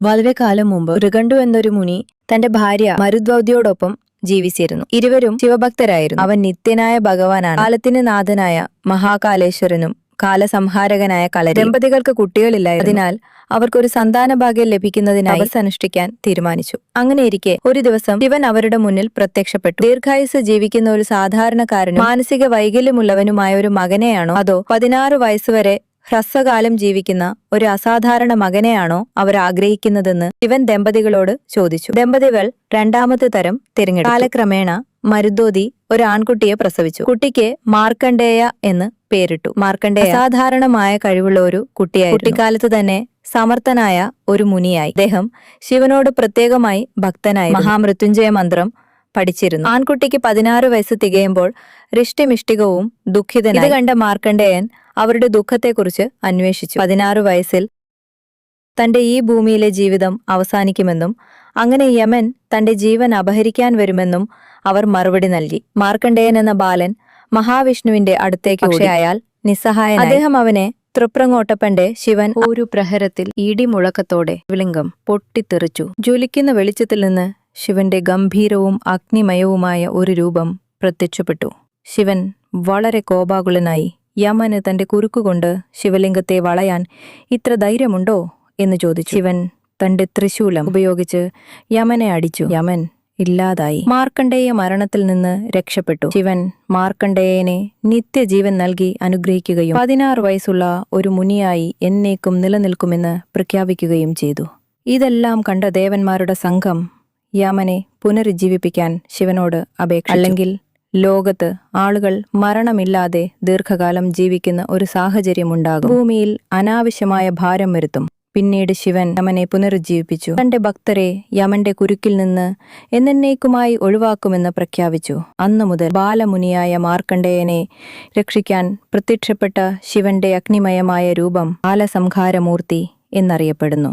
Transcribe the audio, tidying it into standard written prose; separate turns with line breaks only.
വളരെ കാലം മുമ്പ് ഋഗണ്ടു എന്നൊരു മുനി തന്റെ ഭാര്യ മരുദ്വതിയോടൊപ്പം ജീവിച്ചിരുന്നു. ഇരുവരും ശിവഭക്തരായിരുന്നു. അവൻ നിത്യനായ ഭഗവാനാണ്. കാലത്തിന് നാഥനായ മഹാകാലേശ്വരനും കാലസംഹാരകനായ കളരി. ദമ്പതികൾക്ക് കുട്ടികളില്ലായിരുന്നു. അതിനാൽ അവർക്കൊരു സന്താന ഭാഗ്യം ലഭിക്കുന്നതിനായി തപസ് അനുഷ്ഠിക്കാൻ തീരുമാനിച്ചു. അങ്ങനെയിരിക്കെ ഒരു ദിവസം ശിവൻ അവരുടെ മുന്നിൽ പ്രത്യക്ഷപ്പെട്ടു. ദീർഘായുസ് ജീവിക്കുന്ന ഒരു സാധാരണക്കാരനും മാനസിക വൈകല്യമുള്ളവനുമായ ഒരു മകനെയാണോ അതോ 16 വയസ്സുവരെ ഹ്രസ്വകാലം ജീവിക്കുന്ന ഒരു അസാധാരണ മകനെയാണോ അവർ ആഗ്രഹിക്കുന്നതെന്ന് ശിവൻ ദമ്പതികളോട് ചോദിച്ചു. ദമ്പതികൾ രണ്ടാമത്തെ തരം തിരഞ്ഞെടുത്തു. കാലക്രമേണ മരുദ്വതി ഒരു ആൺകുട്ടിയെ പ്രസവിച്ചു. കുട്ടിക്ക് മാർക്കണ്ഡേയ എന്ന് പേരിട്ടു. മാർക്കണ്ഡേയ അസാധാരണമായ കഴിവുള്ള ഒരു കുട്ടിയായിരുന്നു. കുട്ടിക്കാലത്ത് തന്നെ സമർത്ഥനായ ഒരു മുനിയായി. അദ്ദേഹം ശിവനോട് പ്രത്യേകമായി ഭക്തനായി മഹാമൃത്യുഞ്ജയ മന്ത്രം പഠിച്ചിരുന്നു. ആൺകുട്ടിക്ക് 16 വയസ്സ് തികയുമ്പോൾ രിഷ്ടിമിഷ്ടികവും ദുഃഖിതനായി. ഇത് കണ്ട മാർക്കണ്ഡേയൻ അവരുടെ ദുഃഖത്തെക്കുറിച്ച് അന്വേഷിച്ചു. 16 വയസ്സിൽ തന്റെ ഈ ഭൂമിയിലെ ജീവിതം അവസാനിക്കുമെന്നും അങ്ങനെ യമൻ തന്റെ ജീവൻ അപഹരിക്കാൻ വരുമെന്നും അവർ മറുപടി നൽകി. മാർക്കണ്ഡേയൻ എന്ന ബാലൻ മഹാവിഷ്ണുവിന്റെ അടുത്തേക്ക് ഓടി. അയാൾ നിസ്സഹായനായി. അദ്ദേഹം അവനെ തൃപ്രങ്ങോട്ടപ്പന്റെ ശിവൻ ഒരു പ്രഹരത്തിൽ ഇടിമുഴക്കത്തോടെ ശിവലിംഗം പൊട്ടിത്തെറിച്ചു. ജ്വലിക്കുന്ന വെളിച്ചത്തിൽ നിന്ന് ശിവന്റെ ഗംഭീരവും അഗ്നിമയവുമായ ഒരു രൂപം പ്രത്യക്ഷപ്പെട്ടു. ശിവൻ വളരെ കോപാകുലനായി. യമന് തന്റെ കുരുക്കുകൊണ്ട് ശിവലിംഗത്തെ വളയാൻ ഇത്ര ധൈര്യമുണ്ടോ എന്ന് ചോദിച്ചു. ശിവൻ തന്റെ ത്രിശൂലം ഉപയോഗിച്ച് യമനെ അടിച്ചു. യമൻ ഇല്ലാതായി. മാർക്കണ്ഡേയ മരണത്തിൽ നിന്ന് രക്ഷപ്പെട്ടു. ശിവൻ മാർക്കണ്ഡേയനെ നിത്യജീവൻ നൽകി അനുഗ്രഹിക്കുകയും 16 വയസ്സുള്ള ഒരു മുനിയായി എന്നേക്കും നിലനിൽക്കുമെന്ന് പ്രഖ്യാപിക്കുകയും ചെയ്തു. ഇതെല്ലാം കണ്ട ദേവന്മാരുടെ സംഘം യമനെ പുനരുജ്ജീവിപ്പിക്കാൻ ശിവനോട് അപേക്ഷിച്ചു. അല്ലെങ്കിൽ ലോകത്ത് ആളുകൾ മരണമില്ലാതെ ദീർഘകാലം ജീവിക്കുന്ന ഒരു സാഹചര്യമുണ്ടാകും. ഭൂമിയിൽ അനാവശ്യമായ ഭാരം വരുത്തും. പിന്നീട് ശിവൻ യമനെ പുനരുജ്ജീവിപ്പിച്ചു. തന്റെ ഭക്തരെ യമന്റെ കുരുക്കിൽ നിന്ന് എന്നേക്കുമായി ഒഴിവാക്കുമെന്ന് പ്രഖ്യാപിച്ചു. അന്നു മുതൽ ബാലമുനിയായ മാർക്കണ്ഡേയനെ രക്ഷിക്കാൻ പ്രത്യക്ഷപ്പെട്ട ശിവന്റെ അഗ്നിമയമായ രൂപം കാലസംഹാരമൂർത്തി എന്നറിയപ്പെടുന്നു.